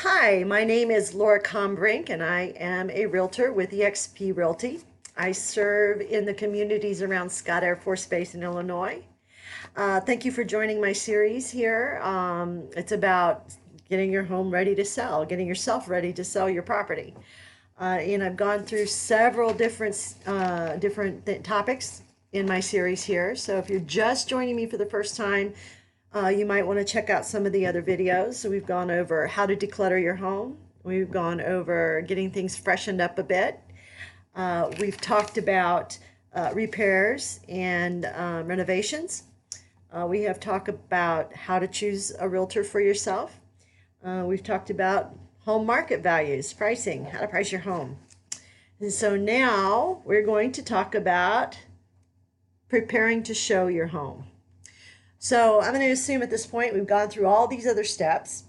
Hi, my name is Laura Kombrink, and I am a realtor with EXP Realty. I serve in the communities around Scott Air Force Base in Illinois. Thank you for joining my series here. It's about getting your home ready to sell, getting yourself ready to sell your property. And I've gone through several different topics in my series here. So if you're just joining me for the first time, you might want to check out some of the other videos. So we've gone over how to declutter your home. We've gone over getting things freshened up a bit. We've talked about repairs and renovations. We have talked about how to choose a realtor for yourself. We've talked about home market values, pricing, how to price your home. And so now we're going to talk about preparing to show your home. So I'm going to assume at this point we've gone through all these other steps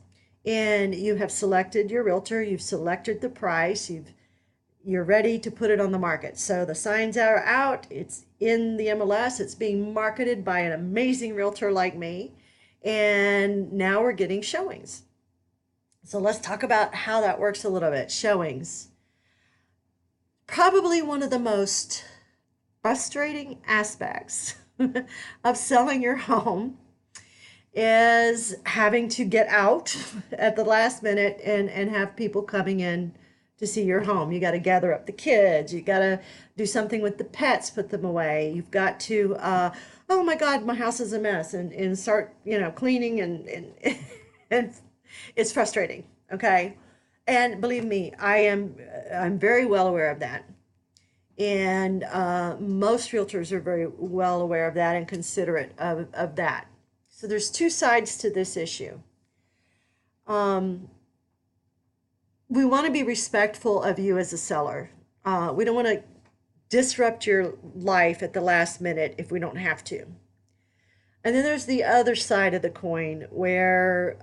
and you have selected your realtor, you've selected the price, you're ready to put it on the market. So the signs are out, it's in the MLS, it's being marketed by an amazing realtor like me, and now we're getting showings. So let's talk about how that works a little bit. Showings. Probably one of the most frustrating aspects of selling your home is having to get out at the last minute and have people coming in to see your home. You got to gather up the kids. You got to do something with the pets, put them away. You've got to, oh my God, my house is a mess, and start, cleaning and it's frustrating. Okay. And believe me, I'm very well aware of that. And most realtors are very well aware of that and considerate of that. So there's two sides to this issue. We want to be respectful of you as a seller. We don't want to disrupt your life at the last minute if we don't have to. And then there's the other side of the coin where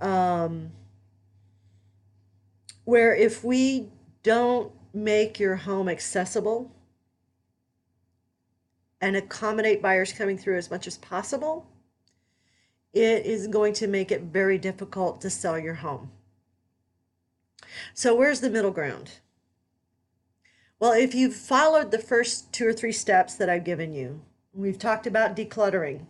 if we don't make your home accessible and accommodate buyers coming through as much as possible, it is going to make it very difficult to sell your home. So where's the middle ground? Well, if you've followed the first 2 or 3 steps that I've given you, we've talked about decluttering,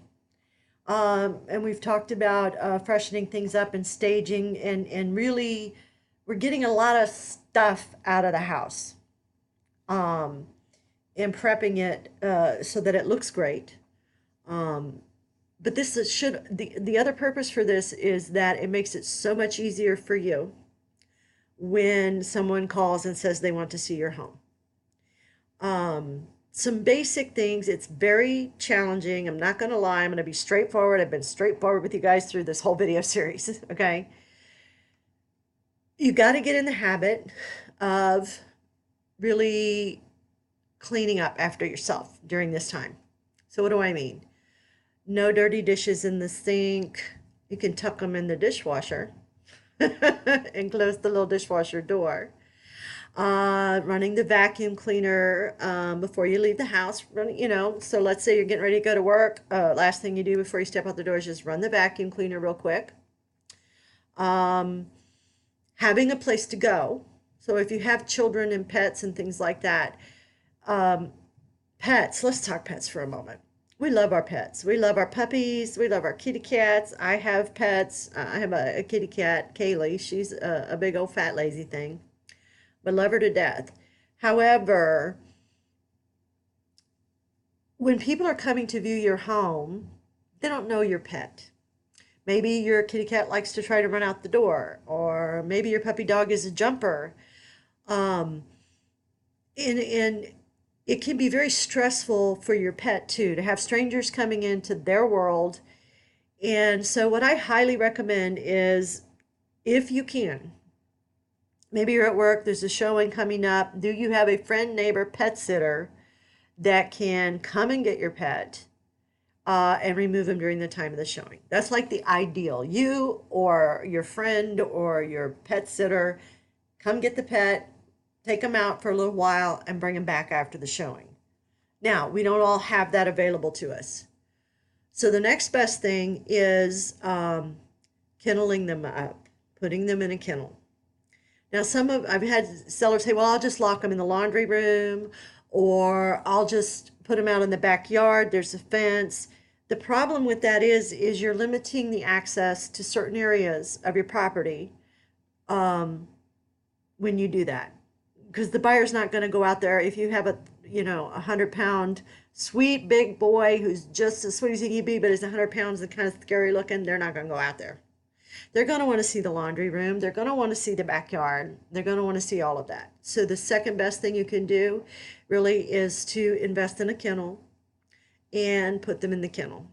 and we've talked about freshening things up and staging, and really we're getting a lot of stuff out of the house, and prepping it so that it looks great. But the other purpose for this is that it makes it so much easier for you when someone calls and says they want to see your home. Some basic things, it's very challenging. I'm not going to lie. I'm going to be straightforward. I've been straightforward with you guys through this whole video series. Okay. You got to get in the habit of really cleaning up after yourself during this time. So what do I mean? No dirty dishes in the sink. You can tuck them in the dishwasher and close the little dishwasher door. Running the vacuum cleaner before you leave the house. So let's say you're getting ready to go to work. Last thing you do before you step out the door is just run the vacuum cleaner real quick. Having a place to go. So if you have children and pets and things like that, pets, let's talk pets for a moment. We love our pets. We love our puppies. We love our kitty cats. I have pets. I have a kitty cat, Kaylee. She's a big old fat lazy thing, but love her to death. However, when people are coming to view your home, they don't know your pet. Maybe your kitty cat likes to try to run out the door, or maybe your puppy dog is a jumper. And it can be very stressful for your pet too, to have strangers coming into their world. And so what I highly recommend is, if you can, maybe you're at work, there's a showing coming up, do you have a friend, neighbor, pet sitter that can come and get your pet and remove them during the time of the showing? That's like the ideal. You or your friend or your pet sitter, come get the pet, take them out for a little while, and bring them back after the showing. Now, we don't all have that available to us. So the next best thing is kenneling them up, putting them in a kennel. Now, I've had sellers say, well, I'll just lock them in the laundry room, or I'll just put them out in the backyard. There's a fence. The problem with that is you're limiting the access to certain areas of your property when you do that, because the buyer's not going to go out there. If you have a 100-pound sweet big boy who's just as sweet as he can be, but is 100 pounds and kind of scary looking, they're not going to go out there. They're going to want to see the laundry room. They're going to want to see the backyard. They're going to want to see all of that. So the second best thing you can do really is to invest in a kennel and put them in the kennel.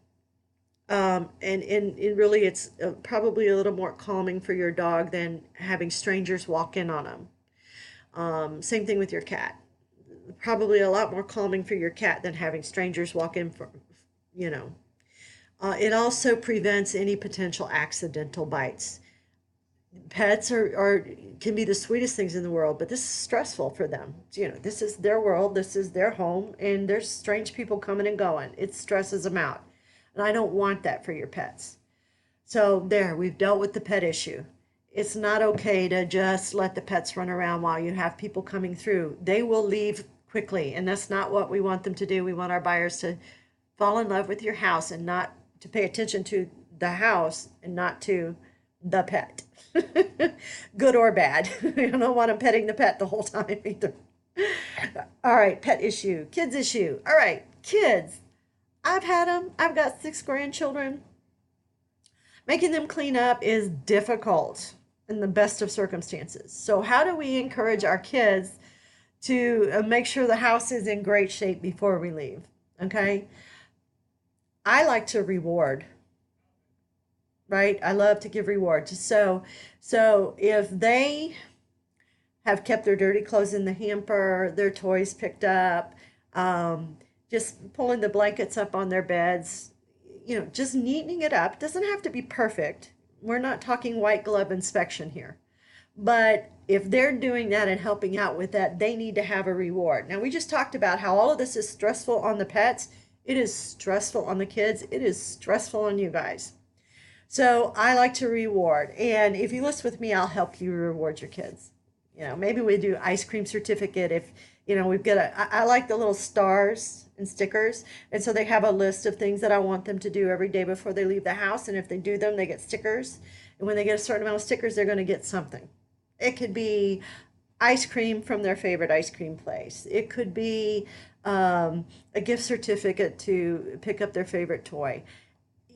And really, it's probably a little more calming for your dog than having strangers walk in on them. Same thing with your cat. Probably a lot more calming for your cat than having strangers walk in for, you know. It also prevents any potential accidental bites. Pets are can be the sweetest things in the world, but this is stressful for them. This is their world, this is their home, and there's strange people coming and going. It stresses them out. And I don't want that for your pets. So there, we've dealt with the pet issue. It's not okay to just let the pets run around while you have people coming through. They will leave quickly, and that's not what we want them to do. We want our buyers to fall in love with your house and not to pay attention to the house and not to the pet. Good or bad. I don't want them petting the pet the whole time either. All right, pet issue, kids issue. All right, kids. I've had them. I've got 6 grandchildren. Making them clean up is difficult in the best of circumstances. So, how do we encourage our kids to make sure the house is in great shape before we leave? Okay. I like to reward, right? I love to give rewards. So if they have kept their dirty clothes in the hamper, their toys picked up, just pulling the blankets up on their beds, just neatening it up. It doesn't have to be perfect. We're not talking white glove inspection here. But if they're doing that and helping out with that, they need to have a reward. Now, we just talked about how all of this is stressful on the pets. It is stressful on the kids. It is stressful on you guys. So I like to reward. And if you list with me, I'll help you reward your kids. Maybe we do ice cream certificate. If, we've got I like the little stars and stickers. And so they have a list of things that I want them to do every day before they leave the house. And if they do them, they get stickers. And when they get a certain amount of stickers, they're going to get something. It could be ice cream from their favorite ice cream place. It could be a gift certificate to pick up their favorite toy.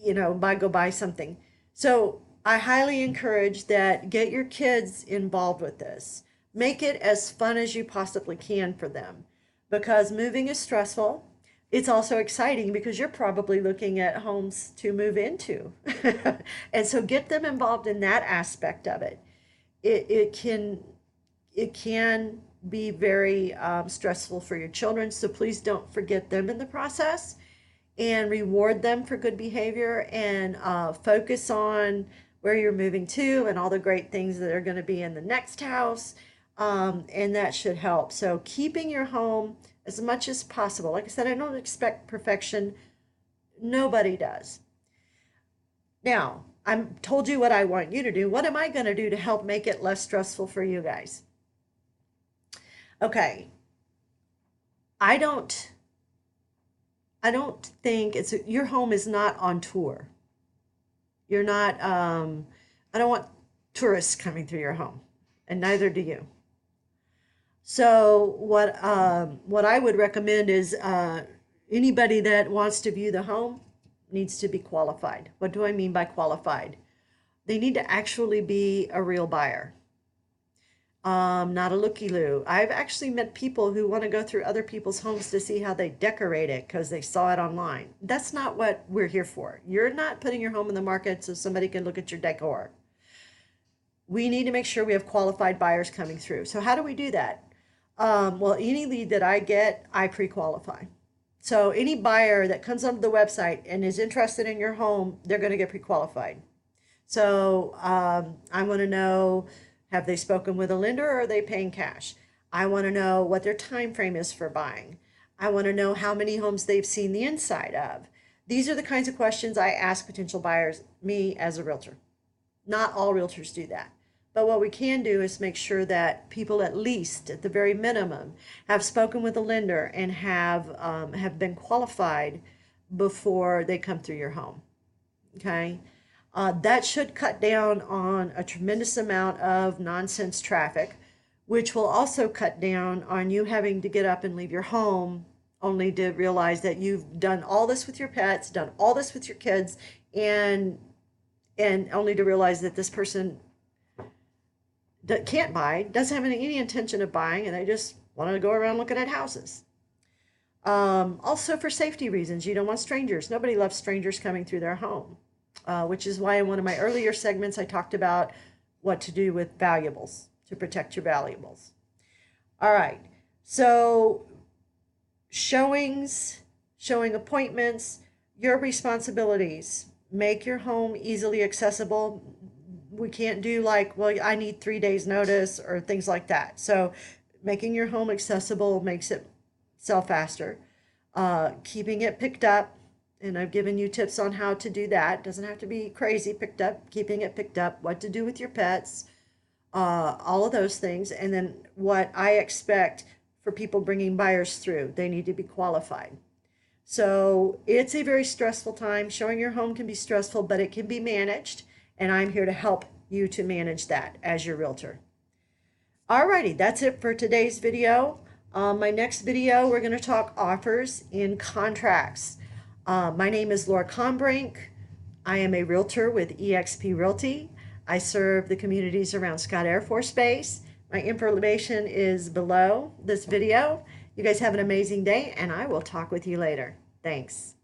Go buy something. So I highly encourage that. Get your kids involved with this. Make it as fun as you possibly can for them, because moving is stressful. It's also exciting because you're probably looking at homes to move into. And so get them involved in that aspect of it. It can be very stressful for your children. So please don't forget them in the process, and reward them for good behavior, and focus on where you're moving to and all the great things that are going to be in the next house. And that should help. So keeping your home as much as possible. Like I said, I don't expect perfection. Nobody does. Now, I've told you what I want you to do. What am I going to do to help make it less stressful for you guys? Okay. I don't think your home is not on tour. You're not, I don't want tourists coming through your home, and neither do you. So what I would recommend is anybody that wants to view the home needs to be qualified. What do I mean by qualified? They need to actually be a real buyer, not a looky-loo. I've actually met people who want to go through other people's homes to see how they decorate it because they saw it online. That's not what we're here for. You're not putting your home in the market so somebody can look at your decor. We need to make sure we have qualified buyers coming through. So how do we do that? Well, any lead that I get, I pre-qualify. So any buyer that comes onto the website and is interested in your home, they're going to get pre-qualified. So I want to know, have they spoken with a lender, or are they paying cash? I want to know what their time frame is for buying. I want to know how many homes they've seen the inside of. These are the kinds of questions I ask potential buyers, me as a realtor. Not all realtors do that, But what we can do is make sure that people, at least at the very minimum, have spoken with a lender and have been qualified before they come through your home. Okay, that should cut down on a tremendous amount of nonsense traffic, which will also cut down on you having to get up and leave your home only to realize that you've done all this with your pets, done all this with your kids, and only to realize that this person that can't buy, doesn't have any intention of buying, and they just want to go around looking at houses. Also, for safety reasons, you don't want strangers. Nobody loves strangers coming through their home, which is why in one of my earlier segments I talked about what to do with valuables to protect your valuables. All right, so showings, showing appointments, your responsibilities. Make your home easily accessible. We can't do like, well, I need 3 days notice or things like that. So making your home accessible makes it sell faster. Keeping it picked up, and I've given you tips on how to do that. It doesn't have to be crazy picked up, keeping it picked up, what to do with your pets, all of those things. And then what I expect for people bringing buyers through, they need to be qualified. So it's a very stressful time. Showing your home can be stressful, but it can be managed. And I'm here to help you to manage that as your realtor. Alrighty, that's it for today's video. My next video, we're going to talk offers in contracts. My name is Laura Kombrink. I am a realtor with EXP Realty. I serve the communities around Scott Air Force Base. My information is below this video. You guys have an amazing day, and I will talk with you later. Thanks.